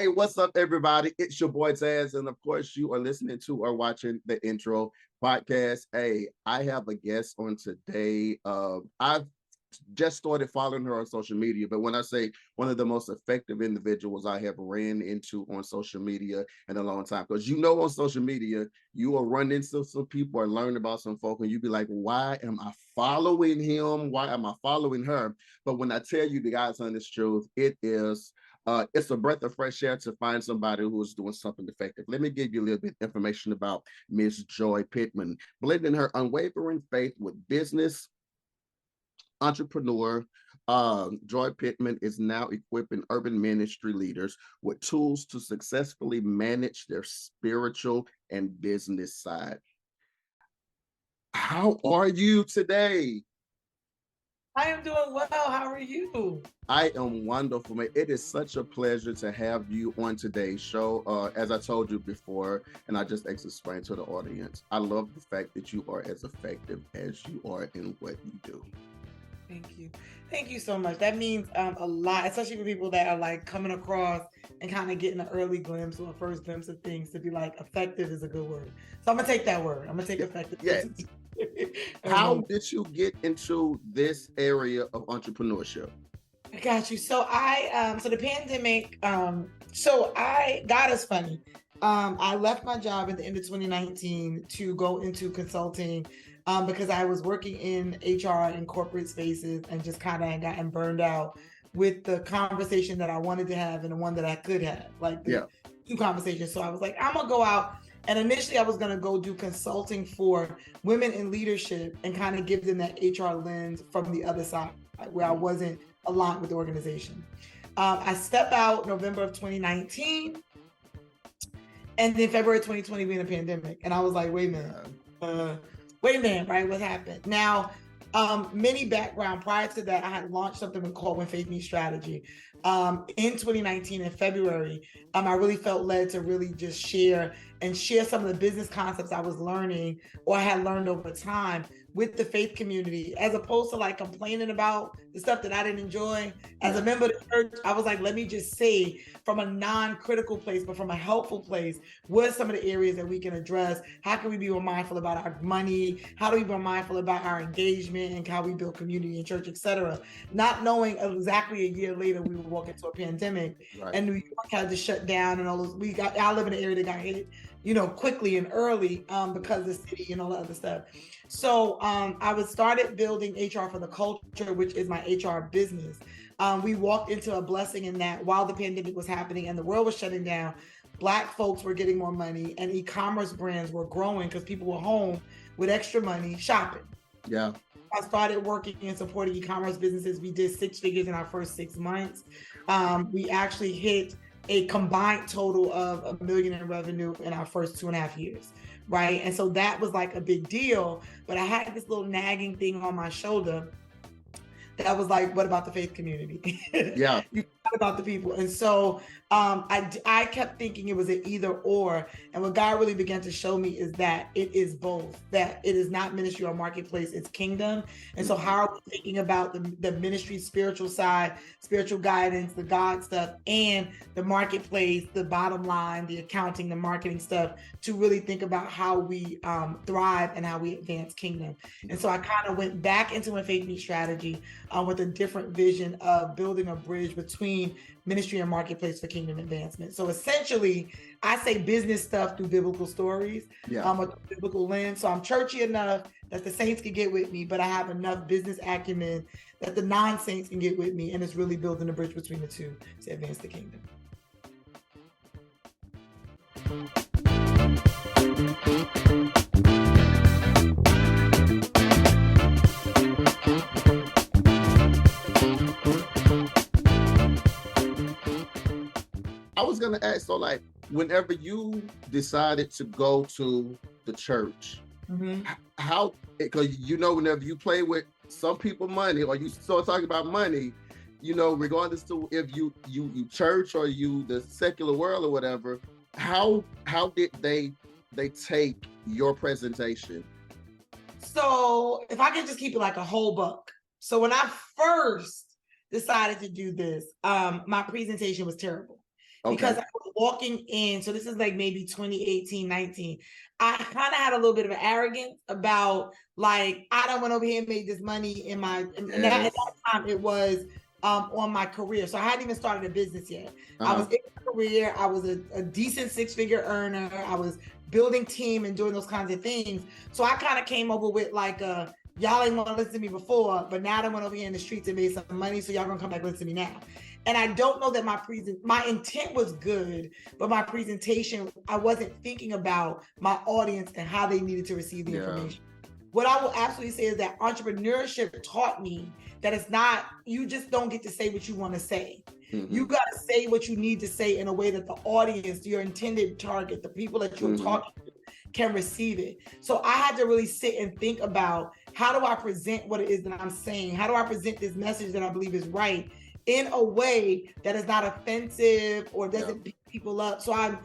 Hey, what's up, everybody? It's your boy Tazz, and of course, you are listening to or watching the Intro podcast. Hey, I have a guest on today. I've just started following her on social media, but when I say one of the most effective individuals I have ran into on social media in a long time, because on social media, you will run into some people or learn about some folk, and you be like, why am I following him? Why am I following her? But when I tell you the God's honest truth, it's a breath of fresh air to find somebody who is doing something effective. Let me give you a little bit of information about Miss Joy Pittman, blending her unwavering faith with business entrepreneur. Joy Pittman is now equipping urban ministry leaders with tools to successfully manage their spiritual and business side. How are you today? I am doing well. How are you? I am wonderful, man. It is such a pleasure to have you on today's show. As I told you before, and I just explained to the audience, I love the fact that you are as effective as you are in what you do. Thank you. Thank you so much. That means a lot, especially for people that are like coming across and kind of getting an early glimpse or a first glimpse of things, to be like, effective is a good word. So I'm going to take that word. I'm going to take effective. Yeah. How did you get into this area of entrepreneurship? I got you. So the pandemic, God is funny. I left my job at the end of 2019 to go into consulting because I was working in HR and corporate spaces and just kind of gotten burned out with the conversation that I wanted to have and the one that I could have, like the two conversations. So I was like, I'm going to go out. And initially I was going to go do consulting for women in leadership and kind of give them that HR lens from the other side, where I wasn't aligned with the organization. I stepped out November of 2019, and then February 2020 being a pandemic. And I was like, wait a minute, right? What happened? Now, many background prior to that, I had launched something called When Faith Meets Strategy. In 2019 in February, I really felt led to really just share some of the business concepts I was learning or I had learned over time with the faith community, as opposed to like complaining about the stuff that I didn't enjoy. As a member of the church, I was like, let me just say from a non-critical place, but from a helpful place, what are some of the areas that we can address? How can we be more mindful about our money? How do we be more mindful about our engagement and how we build community in church, etc.? Not knowing exactly a year later, we would walk into a pandemic and New York had to shut down and all those. I live in an area that got hit, quickly and early because of the city and all the other stuff. So I started building HR for the Culture, which is my HR business. We walked into a blessing in that while the pandemic was happening and the world was shutting down, Black folks were getting more money and e-commerce brands were growing because people were home with extra money shopping. Yeah. I started working and supporting e-commerce businesses. We did 6 figures in our first 6 months. We actually hit a combined total of $1 million in revenue in our first 2.5 years, right? And so that was like a big deal, but I had this little nagging thing on my shoulder that was like, what about the faith community? Yeah. You thought about the people. And so I kept thinking it was an either or. And what God really began to show me is that it is both, that it is not ministry or marketplace, it's kingdom. And so how are we thinking about the ministry, spiritual side, spiritual guidance, the God stuff, and the marketplace, the bottom line, the accounting, the marketing stuff, to really think about how we thrive and how we advance kingdom. And so I kind of went back into a faith meet strategy with a different vision of building a bridge between ministry and marketplace for kingdom advancement. So essentially, I say business stuff through biblical stories, a biblical lens. So I'm churchy enough that the saints can get with me, but I have enough business acumen that the non-saints can get with me, and it's really building a bridge between the two to advance the kingdom. I was gonna ask, so like, whenever you decided to go to the church, how, because whenever you play with some people money, or you start talking about money, regardless to if you church or you the secular world or whatever, how did they take your presentation? So if I can just keep it like a whole buck. So when I first decided to do this, my presentation was terrible. because I was walking in. So this is like maybe 2018, 19. I kind of had a little bit of an arrogance about like, I don't went over here and made this money in my, and that, at that time it was on my career. So I hadn't even started a business yet. I was in a career. I was a decent 6-figure earner. I was building team and doing those kinds of things. So I kind of came over with like y'all ain't want to listen to me before, but now I went over here in the streets and made some money. So y'all gonna come back and listen to me now. And I don't know that my intent was good, but my presentation, I wasn't thinking about my audience and how they needed to receive the information. What I will absolutely say is that entrepreneurship taught me that it's not, you just don't get to say what you want to say. You got to say what you need to say in a way that the audience, your intended target, the people that you're talking to, can receive it. So I had to really sit and think about, how do I present what it is that I'm saying? How do I present this message that I believe is right in a way that is not offensive or doesn't beat people up? So I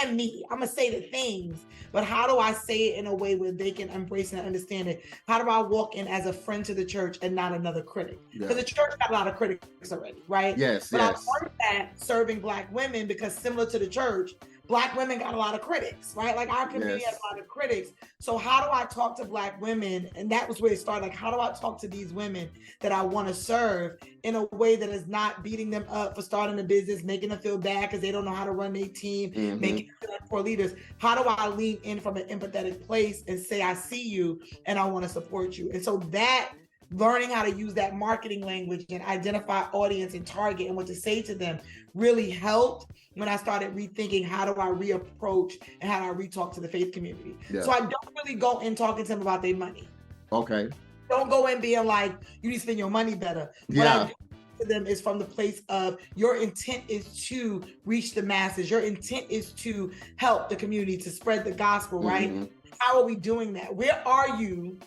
am me. I'm gonna say the things, but how do I say it in a way where they can embrace and understand it? How do I walk in as a friend to the church and not another critic? Because the church got a lot of critics already, right? But I learned that serving Black women, because similar to the church, Black women got a lot of critics, right? Like our community has a lot of critics. So how do I talk to Black women? And that was where it started. Like, how do I talk to these women that I want to serve in a way that is not beating them up for starting a business, making them feel bad because they don't know how to run their team, making them feel like poor leaders? How do I lean in from an empathetic place and say, I see you and I want to support you? And so that learning how to use that marketing language and identify audience and target and what to say to them really helped when I started rethinking, how do I reapproach and how do I re-talk to the faith community? So I don't really go in talking to them about their money. Don't go in being like, you need to spend your money better. What I do to them is from the place of, your intent is to reach the masses. Your intent is to help the community, to spread the gospel, right? How are we doing that? Where are you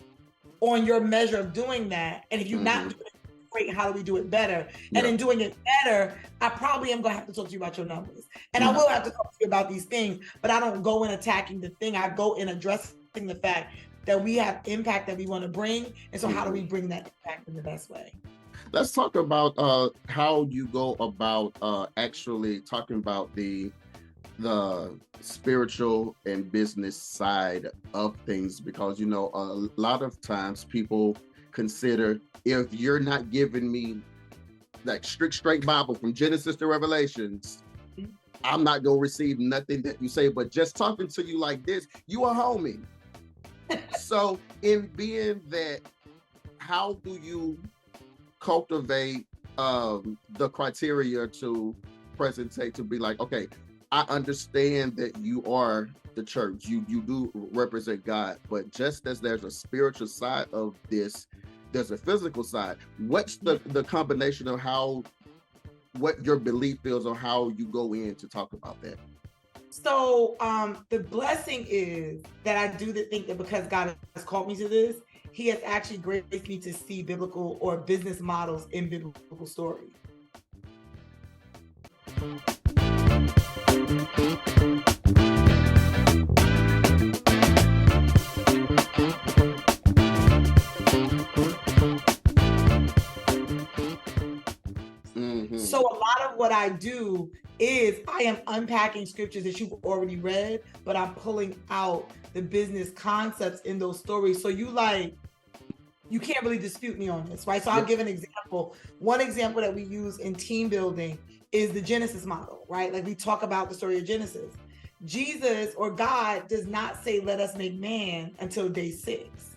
on your measure of doing that? And if you're not doing it great, how do we do it better? And in doing it better, I probably am going to have to talk to you about your numbers. And I will have to talk to you about these things, but I don't go in attacking the thing. I go in addressing the fact that we have impact that we want to bring. And so how do we bring that impact in the best way? Let's talk about how you go about actually talking about the spiritual and business side of things, because, you know, a lot of times people consider, if you're not giving me like straight Bible from Genesis to Revelations, I'm not gonna receive nothing that you say. But just talking to you like this, you a homie. So in being that, how do you cultivate the criteria to presentate, to be like, okay, I understand that you are the church, you do represent God, but just as there's a spiritual side of this, there's a physical side. What's the combination of what your belief is, or how you go in to talk about that? So the blessing is that I do think that because God has called me to this, he has actually graced me to see biblical or business models in biblical stories. So a lot of what I do is I am unpacking scriptures that you've already read, but I'm pulling out the business concepts in those stories. So you can't really dispute me on this, right? So I'll give an example. One example that we use in team building is the Genesis model, right? Like we talk about the story of Genesis. Jesus or God does not say, let us make man until day 6.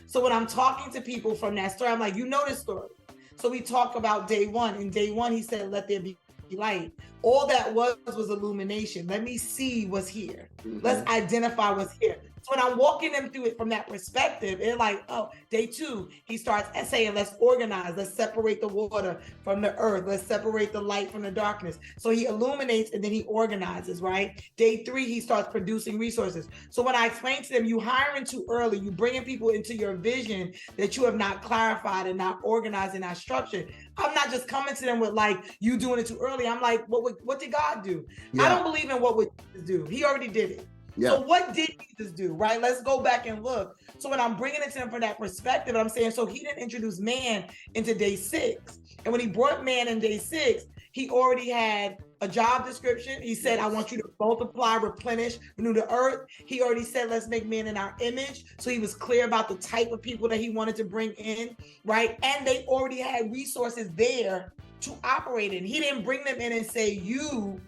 So when I'm talking to people from that story, I'm like, you know this story. So we talk about day 1. In day 1, he said, let there be light. All that was illumination. Let me see what's here. Let's identify what's here. So when I'm walking them through it from that perspective, they're like, oh, day 2, he starts saying, let's organize, let's separate the water from the earth, let's separate the light from the darkness. So he illuminates and then he organizes, right? Day 3, he starts producing resources. So when I explain to them, you hiring too early, you bringing people into your vision that you have not clarified and not organized and not structured. I'm not just coming to them with like, you doing it too early. I'm like, what did God do? I don't believe in what would Jesus do. He already did it. So what did Jesus do, right? Let's go back and look. So when I'm bringing it to him from that perspective, I'm saying, so he didn't introduce man into day 6. And when he brought man in day 6, he already had a job description. He said, I want you to multiply, replenish, renew the earth. He already said, let's make man in our image. So he was clear about the type of people that he wanted to bring in, right? And they already had resources there to operate in. He didn't bring them in and say, you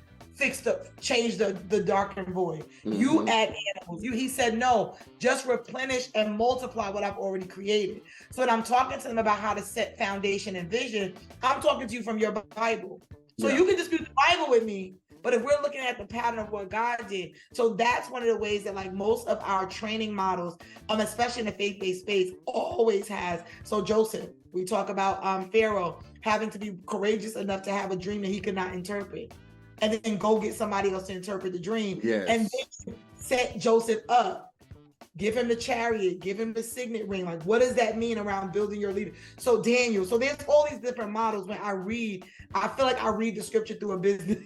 change the dark and void. You add animals. He said, no, just replenish and multiply what I've already created. So when I'm talking to them about how to set foundation and vision, I'm talking to you from your Bible. So you can dispute the Bible with me, but if we're looking at the pattern of what God did, so that's one of the ways that like most of our training models, especially in the faith-based space, always has. So Joseph, we talk about Pharaoh having to be courageous enough to have a dream that he could not interpret, and then go get somebody else to interpret the dream. Yes. And then set Joseph up, give him the chariot, give him the signet ring. Like, what does that mean around building your leader? So Daniel, so there's all these different models. When I read, I feel like I read the scripture through a business.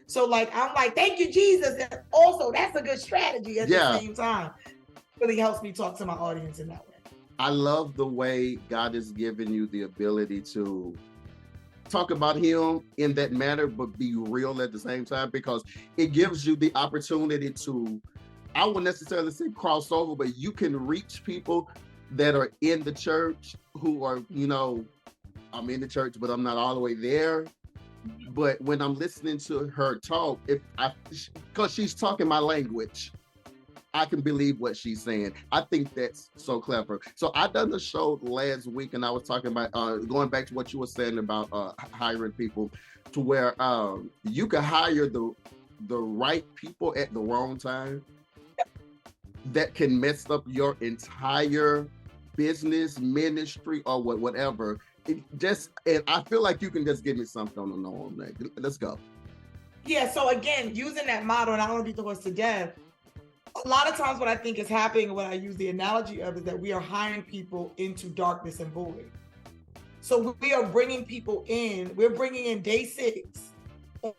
So like, I'm like, thank you, Jesus. And also, that's a good strategy at the same time. Really helps me talk to my audience in that way. I love the way God has given you the ability to talk about him in that manner, but be real at the same time, because it gives you the opportunity to, I wouldn't necessarily say cross over, but you can reach people that are in the church who are, you know, I'm in the church, but I'm not all the way there. But when I'm listening to her talk, because she's talking my language, I can believe what she's saying. I think that's so clever. So I done the show last week, and I was talking about going back to what you were saying about hiring people, to where you can hire the right people at the wrong time that can mess up your entire business, ministry, or whatever. And I feel like you can just give me something on the norm. Let's go. Yeah. So again, using that model, and I don't want to beat the horse to death. A lot of times what I think is happening, what I use the analogy of, is that we are hiring people into darkness and void. So we are bringing people in, we're bringing in day 6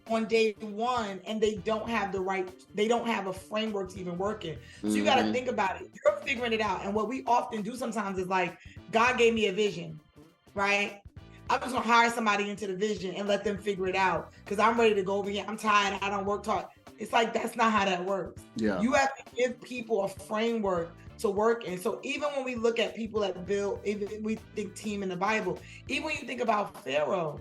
on day 1, and they don't have a framework to even work in. So you got to think about it. You're figuring it out. And what we often do sometimes is like, God gave me a vision, right? I'm just gonna hire somebody into the vision and let them figure it out, because I'm ready to go over here. I'm tired. I don't work hard. It's like, that's not how that works. Yeah. You have to give people a framework to work in. So even when we look at people that build, even we think team in the Bible, even when you think about Pharaoh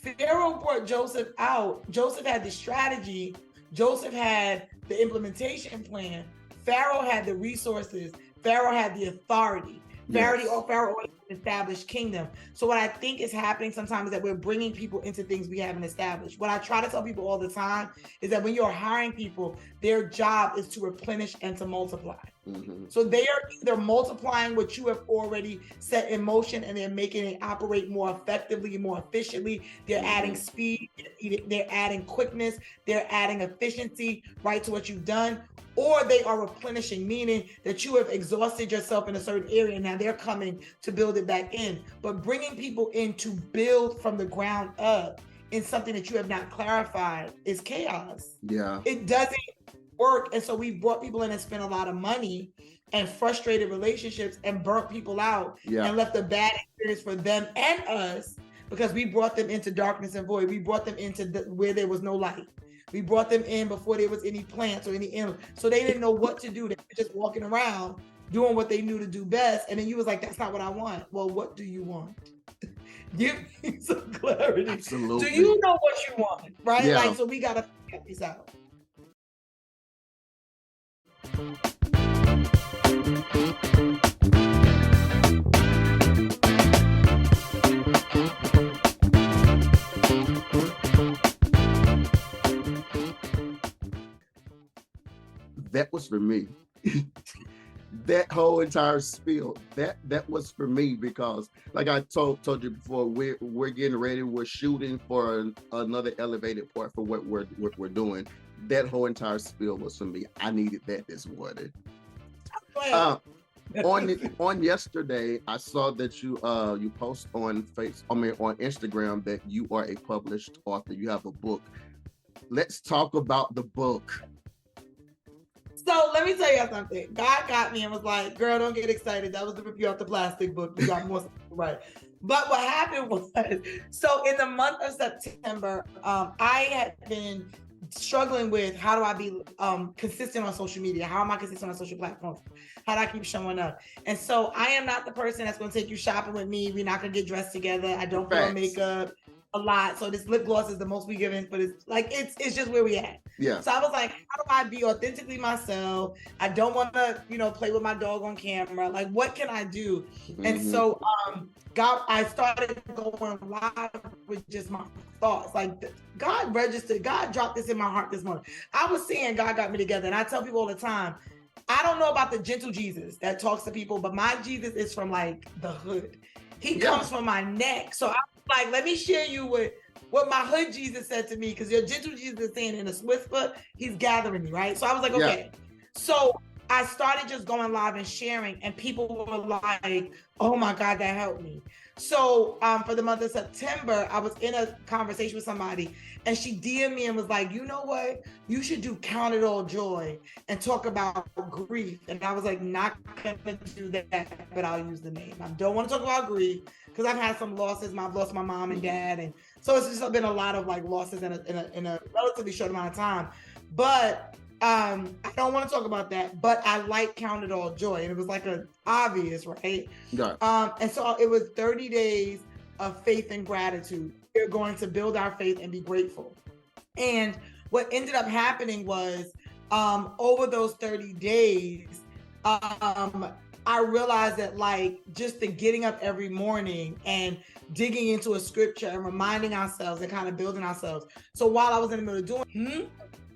brought Joseph out. Joseph had the strategy. Joseph had the implementation plan. Pharaoh had the resources. Pharaoh had the authority. Pharaoh established kingdom. So what I think is happening sometimes is that we're bringing people into things we haven't established. What I try to tell people all the time is that when you're hiring people, their job is to replenish and to multiply. So they are either multiplying what you have already set in motion, and they're making it operate more effectively, more efficiently. They're adding speed, they're adding quickness, they're adding efficiency, right, to what you've done. Or they are replenishing, meaning that you have exhausted yourself in a certain area. Now they're coming to build it back in. But bringing people in to build from the ground up in something that you have not clarified is chaos. Yeah. It doesn't work. And so we brought people in and spent a lot of money and frustrated relationships and burnt people out and left a bad experience for them and us, because we brought them into darkness and void. We brought them into where there was no light. We brought them in before there was any plants or any animals. So they didn't know what to do. They were just walking around doing what they knew to do best. And then you was like, that's not what I want. Well, what do you want? Give me some clarity. Absolutely. Do you know what you want? Right? Yeah. Like, so we got to figure this out. That was for me. That whole entire spiel, that was for me, because like I told you before, we're getting ready, we're shooting for another elevated part for what we're doing. That whole entire spiel was for me. I needed that this morning. On yesterday, I saw that you post on Instagram that you are a published author. You have a book. Let's talk about the book. So let me tell you something. God got me and was like, girl, don't get excited. That was to rip you off the plastic book. We got more stuff Right. But what happened was, so in the month of September, I had been struggling with how do I be consistent on social media? How am I consistent on social platforms? How do I keep showing up? And so I am not the person that's going to take you shopping with me. We're not going to get dressed together. I don't put on makeup a lot. So this lip gloss is the most we given, but it's just where we at. Yeah. So I was like, how do I be authentically myself? I don't want to, play with my dog on camera. Like, what can I do? Mm-hmm. And so I started going live with just my thoughts. Like, God dropped this in my heart this morning. I was saying God got me together. And I tell people all the time, I don't know about the gentle Jesus that talks to people, but my Jesus is from like the hood. He comes from my neck. So I was like, let me share you what my hood Jesus said to me, because your gentle Jesus is saying in a whisper, he's gathering me, right? So I was like, okay. So I started just going live and sharing, and people were like, oh my God, that helped me. So for the month of September, I was in a conversation with somebody, and she DM'd me and was like, you know what? You should do Count It All Joy and talk about grief. And I was like, not gonna do that, but I'll use the name. I don't want to talk about grief because I've had some losses. I've lost my mom and dad, and so it's just been a lot of like losses in a relatively short amount of time. But I don't want to talk about that, but I like Count It All Joy. And it was like a obvious, right? Yeah. And so it was 30 days of faith and gratitude. We're going to build our faith and be grateful. And what ended up happening was over those 30 days, I realized that like just the getting up every morning and digging into a scripture and reminding ourselves and kind of building ourselves. So while I was in the middle of doing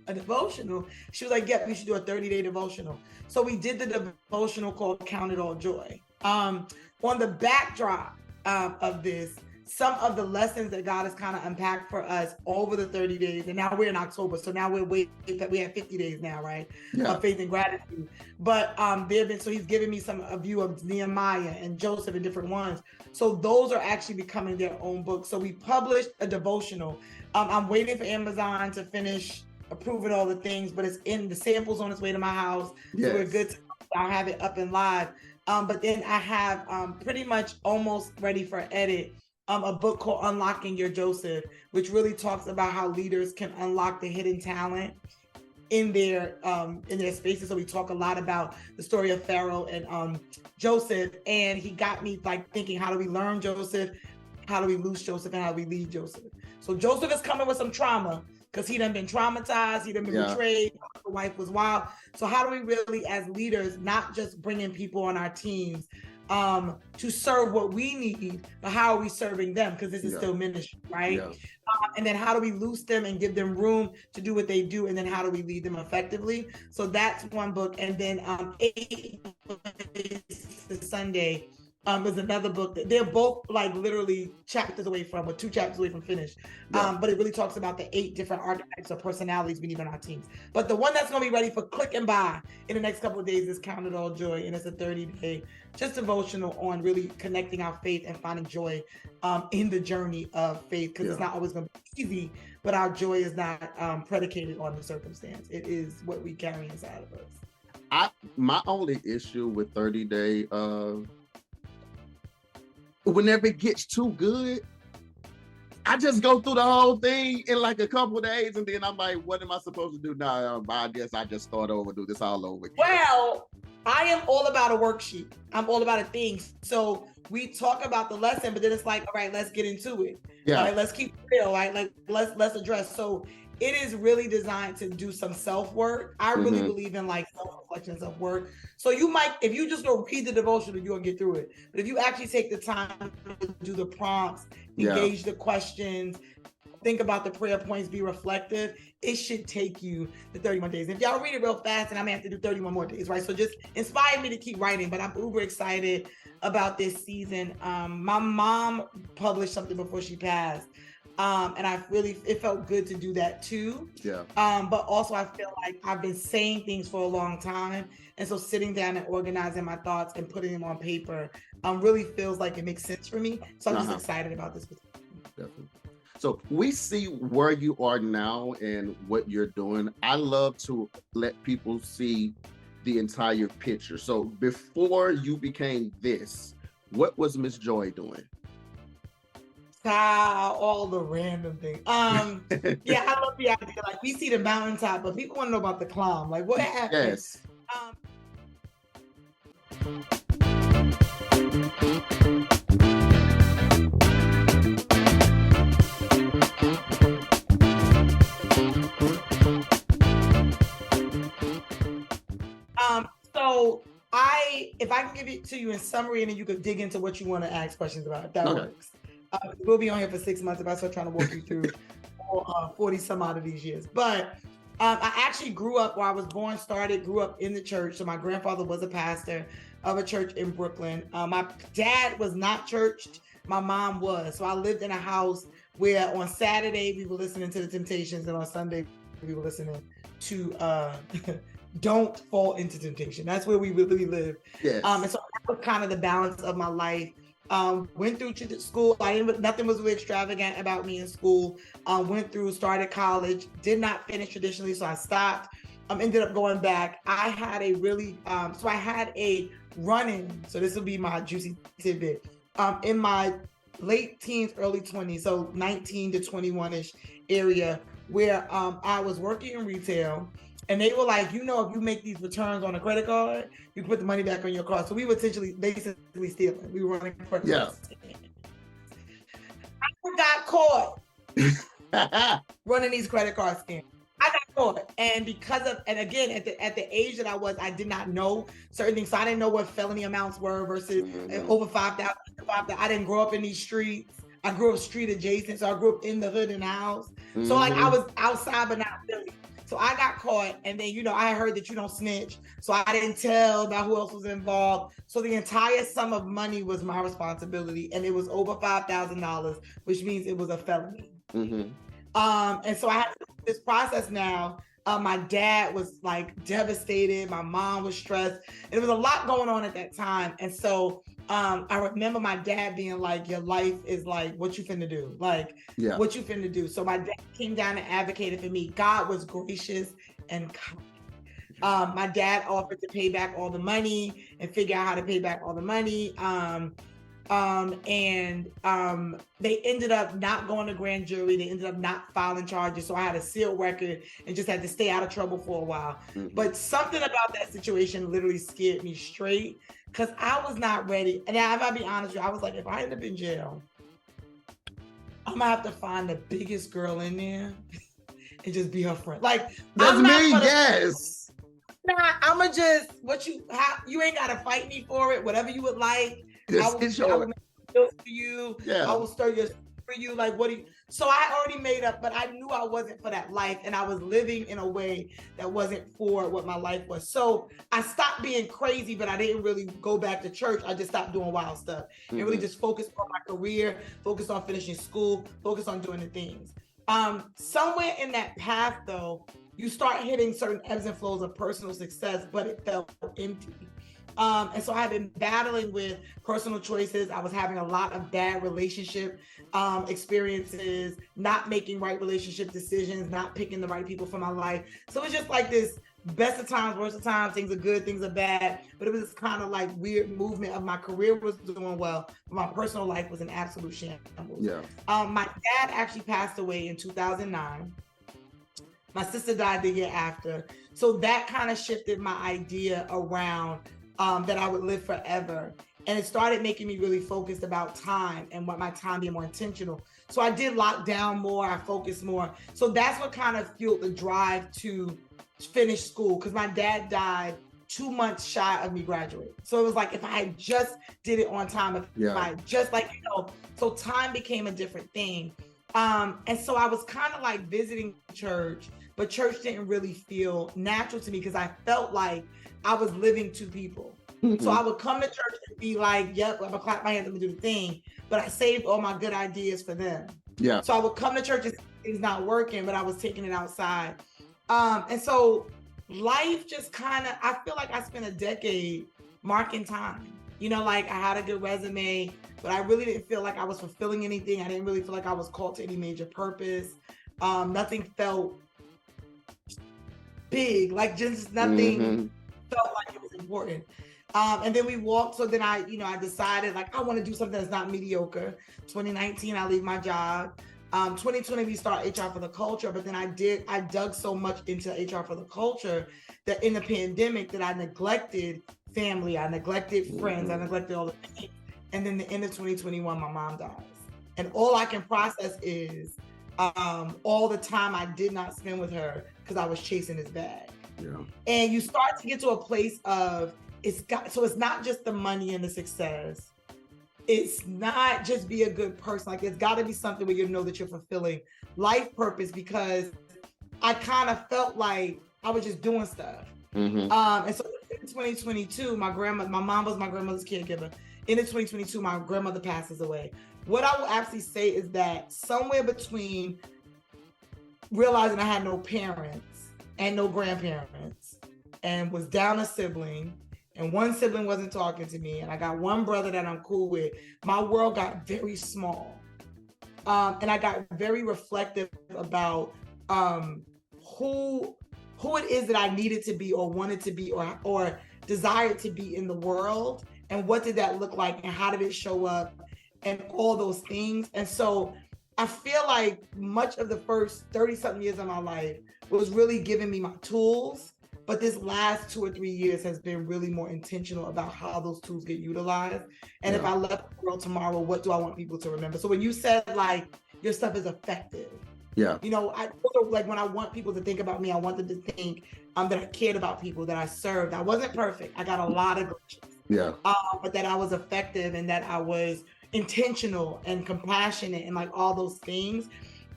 a devotional, she was like, yep, we should do a 30-day devotional. So we did the devotional called Count It All Joy. On the backdrop of this, some of the lessons that God has kind of unpacked for us over the 30 days, and now we're in October, so now we have 50 days now, right? Yeah. Of faith and gratitude. But so he's giving me a view of Nehemiah and Joseph and different ones. So those are actually becoming their own books. So we published a devotional. I'm waiting for Amazon to finish approving all the things, but it's in the samples on its way to my house. Yes. So we're good I'll have it up and live. But then I have pretty much almost ready for edit a book called Unlocking Your Joseph, which really talks about how leaders can unlock the hidden talent in their spaces. So we talk a lot about the story of Pharaoh and Joseph, and he got me like thinking, how do we learn Joseph? How do we lose Joseph? And how do we lead Joseph? So Joseph is coming with some trauma because he done been traumatized, he done been betrayed, the wife was wild. So how do we really, as leaders, not just bringing people on our teams to serve what we need, but how are we serving them? Because this is still ministry, right? Yeah. And then how do we loose them and give them room to do what they do? And then how do we lead them effectively? So that's one book. And then 8 Sunday is another book that they're both like literally chapters away from, or 2 chapters away from finished. But it really talks about the 8 different archetypes or personalities we need on our teams. But the one that's going to be ready for click and buy in the next couple of days is Count It All Joy. And it's a 30-day just devotional on really connecting our faith and finding joy in the journey of faith. Because it's not always going to be easy, but our joy is not predicated on the circumstance. It is what we carry inside of us. My only issue with 30-day, whenever it gets too good, I just go through the whole thing in like a couple of days, and then I'm like, what am I supposed to do now? I guess I just start over, do this all over again. Well, I am all about a worksheet. I'm all about a thing. So we talk about the lesson, but then it's like, all right, let's get into it. Yeah. All right, let's keep it real. Right? Like let's address. So it is really designed to do some self-work. I really believe in like self-reflection and self-work. So you might, if you just go read the devotional, you're gonna get through it. But if you actually take the time to do the prompts, engage the questions, think about the prayer points, be reflective, it should take you the 31 days. If y'all read it real fast, and I may have to do 31 more days, right? So just inspire me to keep writing, but I'm uber excited about this season. My mom published something before she passed. And it felt good to do that too. Yeah. But also I feel like I've been saying things for a long time. And so sitting down and organizing my thoughts and putting them on paper really feels like it makes sense for me. So I'm just excited about this. Definitely. So we see where you are now and what you're doing. I love to let people see the entire picture. So before you became this, What was Miss Joy doing? All the random things. Yeah, I love the idea. Like, we see the mountaintop, but people want to know about the climb. Like, what happened? Yes. So if I can give it to you in summary, and then you could dig into what you want to ask questions about, if that works. We'll be on here for 6 months if I start trying to walk you through 40 some odd of these years. But I actually grew up where I was born, grew up in the church. So my grandfather was a pastor of a church in Brooklyn. My dad was not churched. My mom was. So I lived in a house where on Saturday we were listening to the Temptations, and on Sunday we were listening to Don't Fall into Temptation. That's where we really lived. Yes. And so that was kind of the balance of my life. Went through school. Nothing was really extravagant about me in school. Started college, did not finish traditionally, so I stopped. Ended up going back. I had a really, so I had a run-in. So this will be my juicy tidbit. In my late teens, early 20s, so 19 to 21-ish area, where I was working in retail. And they were like, if you make these returns on a credit card, you put the money back on your card. So we were basically stealing. We were running credit cards. I got caught running these credit card scams. I got caught. And again, at the age that I was, I did not know certain things. So I didn't know what felony amounts were versus over 5,000. I didn't grow up in these streets. I grew up street adjacent. So I grew up in the hood and the house. So like I was outside, but not really. So I got caught, and then, I heard that you don't snitch. So I didn't tell about who else was involved. So the entire sum of money was my responsibility, and it was over $5,000, which means it was a felony. And so I had to do this process now. My dad was like devastated. My mom was stressed. There was a lot going on at that time. And so I remember my dad being like, your life is like, what you finna do? Like, what you finna do? So my dad came down and advocated for me. God was gracious and kind. My dad offered to pay back all the money and figure out how to pay back all the money. They ended up not going to grand jury. They ended up not filing charges. So I had a sealed record and just had to stay out of trouble for a while. But something about that situation literally scared me straight, because I was not ready. And if I be honest with you, I was like, if I end up in jail, I'm gonna have to find the biggest girl in there and just be her friend. Like, that's me, yes. Nah, I'ma just you ain't gotta fight me for it. Whatever you would like. I will make deals for you. I will stir your for you. Like, what do you? So I already made up, but I knew I wasn't for that life, and I was living in a way that wasn't for what my life was. So I stopped being crazy, but I didn't really go back to church. I just stopped doing wild stuff and really just focused on my career, focused on finishing school, focused on doing the things. Somewhere in that path, though, you start hitting certain ebbs and flows of personal success, but it felt empty. And so I've been battling with personal choices. I was having a lot of bad relationship experiences, not making right relationship decisions, not picking the right people for my life. So it's just like this best of times, worst of times, things are good, things are bad. But it was kind of like weird movement of my career was doing well, but my personal life was an absolute shambles. My dad actually passed away in 2009. My sister died the year after. So that kind of shifted my idea around that I would live forever. And it started making me really focused about time and what my time being more intentional. So I did lock down more, I focused more. So that's what kind of fueled the drive to finish school, because my dad died 2 months shy of me graduating. So it was like, if I had just did it on time, if I just so time became a different thing. And so I was kind of like visiting church, but church didn't really feel natural to me because I felt like I was living to people. So I would come to church and be like, yep, I'm gonna clap my hands, I'm gonna do the thing. But I saved all my good ideas for them. So I would come to church and things not working, but I was taking it outside. And so life just kind of, I feel like I spent a decade marking time. Like I had a good resume, but I really didn't feel like I was fulfilling anything. I didn't really feel like I was called to any major purpose. Nothing felt big, like just nothing felt like it was important. And then we walked. So then I decided like, I want to do something that's not mediocre. 2019, I leave my job. 2020, we start HR for the Culture. But then I dug so much into HR for the Culture that in the pandemic that I neglected family, I neglected friends, I neglected all the things. And then the end of 2021, my mom dies. And all I can process is all the time I did not spend with her because I was chasing this bag. Yeah. And you start to get to a place of, it's not just the money and the success. It's not just be a good person. Like, it's got to be something where you know that you're fulfilling life purpose, because I kind of felt like I was just doing stuff. Mm-hmm. And so in 2022, my mom was my grandmother's caregiver. In 2022, my grandmother passes away. What I will actually say is that somewhere between realizing I had no parents and no grandparents and was down a sibling, and one sibling wasn't talking to me, and I got one brother that I'm cool with, my world got very small. And I got very reflective about who it is that I needed to be or wanted to be or desired to be in the world, and what did that look like, and how did it show up, and all those things. And so I feel like much of the first 30-something years of my life was really giving me my tools. But this last 2 or 3 years has been really more intentional about how those tools get utilized. And if I left the world tomorrow, what do I want people to remember? So when you said like your stuff is effective, yeah, I also, like, when I want people to think about me, I want them to think that I cared about people, that I served. I wasn't perfect. I got a lot of glitches. Yeah. But that I was effective, and that I was intentional and compassionate, and like all those things.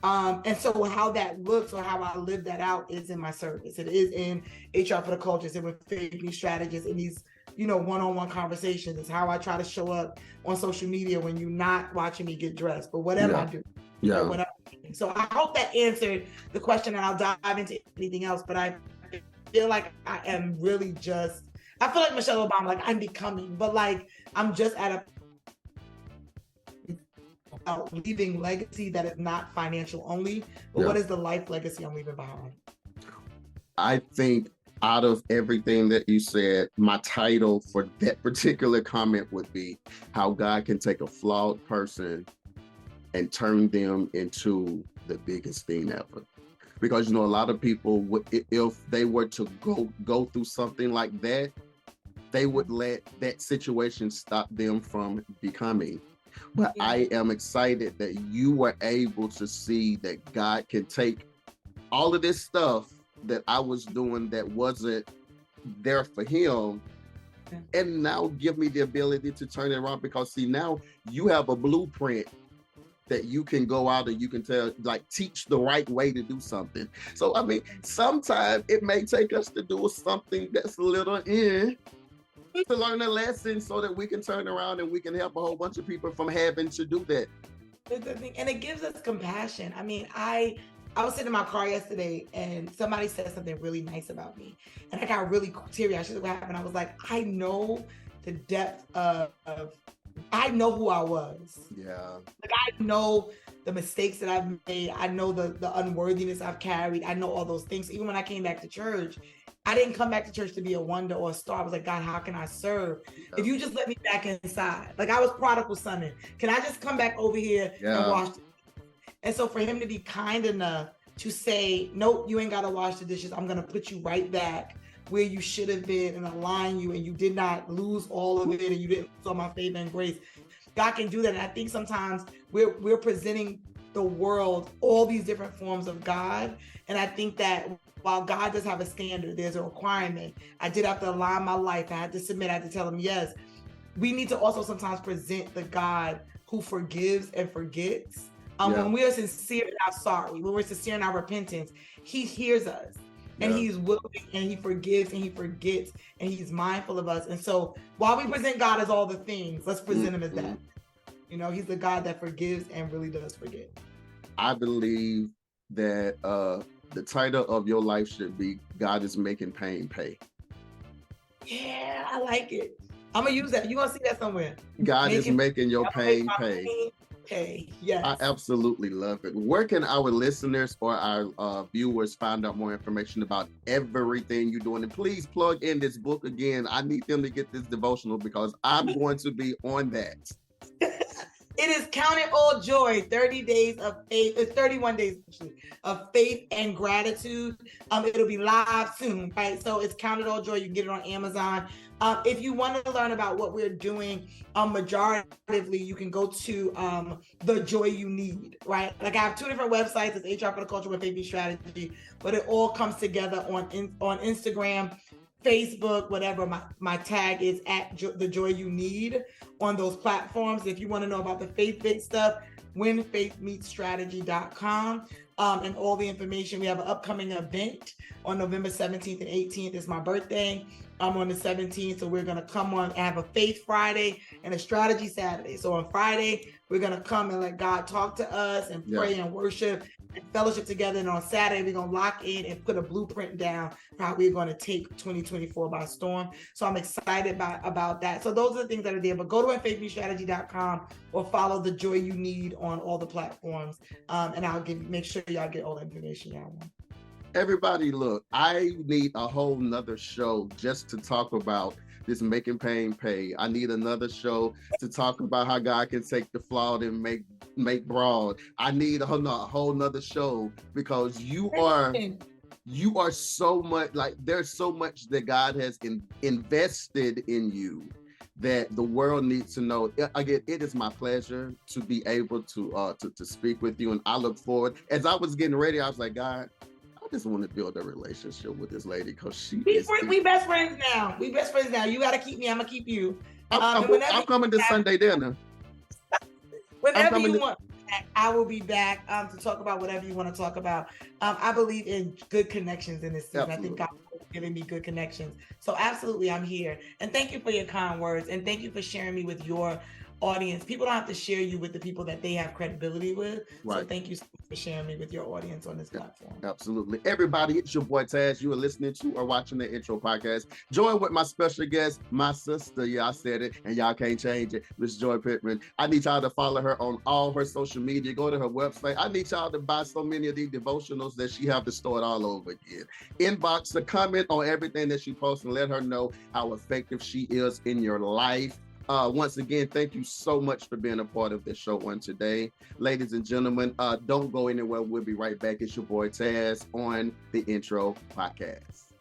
And so how that looks, or how I live that out, is in my service. It is in HR for the Culture, and with Faith Strategist, and these, one-on-one conversations. It's how I try to show up on social media when you're not watching me get dressed, but whatever I do. Yeah. Whatever. So I hope that answered the question, and I'll dive into anything else. But I feel like I am really I feel like Michelle Obama, like I'm becoming, but like I'm just at leaving legacy that is not financial only, but what is the life legacy I'm leaving behind? I think out of everything that you said, my title for that particular comment would be how God can take a flawed person and turn them into the biggest thing ever. Because, a lot of people would, if they were to go through something like that, they would let that situation stop them from becoming. But I am excited that you were able to see that God can take all of this stuff that I was doing that wasn't there for him, and now give me the ability to turn it around. Because see, now you have a blueprint that you can go out and you can teach the right way to do something. So, I mean, sometimes it may take us to do something that's a little to learn a lesson so that we can turn around and we can help a whole bunch of people from having to do that. And it gives us compassion. I mean, I was sitting in my car yesterday and somebody said something really nice about me. And I got really teary-eyed. She said, what happened? I was like, I know the depth of I know who I was. Yeah. Like, I know the mistakes that I've made. I know the unworthiness I've carried. I know all those things. Even when I came back to church, I didn't come back to church to be a wonder or a star. I was like, God, how can I serve? Yeah. If you just let me back inside. Like, I was prodigal son. Can I just come back over here and wash the dishes? And so for him to be kind enough to say, nope, you ain't got to wash the dishes. I'm going to put you right back where you should have been and align you, and you did not lose all of it, and you didn't lose all my favor and grace. God can do that. And I think sometimes we're presenting the world all these different forms of God. And I think that while God does have a standard, there's a requirement. I did have to align my life. I had to submit. I had to tell him, yes. We need to also sometimes present the God who forgives and forgets. When we are sincere in our sorry, when we're sincere in our repentance, he hears us. And he's willing, and he forgives, and he forgets, and he's mindful of us. And so while we present God as all the things, let's present him as that. He's the God that forgives and really does forget. I believe that the title of your life should be God is making pain pay. Yeah, I like it. I'm going to use that. You're going to see that somewhere. God is making your pain pay. Hey, yes. I absolutely love it. Where can our listeners or our viewers find out more information about everything you're doing? And please plug in this book again. I need them to get this devotional because I'm going to be on that. It is Count It All Joy, 30 days of faith, 31 days actually, of faith and gratitude. It'll be live soon, right? So it's Count It All Joy. You can get it on Amazon. If you want to learn about what we're doing, majoritively, you can go to The Joy You Need, right? Like I have 2 different websites. It's HR for the Culture with Faith and Strategy, but it all comes together on Instagram, Facebook, whatever my tag is at The Joy You Need on those platforms. If you want to know about the faith-based stuff, whenfaithmeetsstrategy.com, and all the information. We have an upcoming event on November 17th and 18th. It's my birthday. I'm on the 17th, so we're going to come on and have a Faith Friday and a Strategy Saturday. So on Friday, we're going to come and let God talk to us and pray and worship and fellowship together. And on Saturday, we're going to lock in and put a blueprint down for how we're going to take 2024 by storm. So I'm excited about that. So those are the things that are there. But go to whenfaithmeetsstrategy.com or follow The Joy You Need on all the platforms. And I'll make sure y'all get all the information y'all want. Everybody, look, I need a whole nother show just to talk about this making pain pay. I need another show to talk about how God can take the flawed and make broad. I need a whole nother show because you are so much, like there's so much that God has invested in you that the world needs to know. Again, it is my pleasure to be able to speak with you, and I look forward. As I was getting ready, I was like, God, I just want to build a relationship with this lady because we best friends now. We best friends now. You got to keep me. I'm gonna keep you. I'm coming to Sunday dinner. Whenever you want, I will be back to talk about whatever you want to talk about. I believe in good connections in this season. Absolutely. I think God is giving me good connections. So absolutely, I'm here. And thank you for your kind words. And thank you for sharing me with your audience. People don't have to share you with the people that they have credibility with. Right. So thank you so much for sharing me with your audience on this platform. Absolutely. Everybody, it's your boy Tazz. You are listening to or watching the Intro Podcast. Join with my special guest, my sister. Yeah, I said it, and y'all can't change it. Miss Joy Pittman. I need y'all to follow her on all her social media. Go to her website. I need y'all to buy so many of these devotionals that she have to store it all over again. Inbox a comment on everything that she posts and let her know how effective she is in your life. Once again, thank you so much for being a part of this show on today. Ladies and gentlemen, don't go anywhere. We'll be right back. It's your boy Tazz on the Intro Podcast.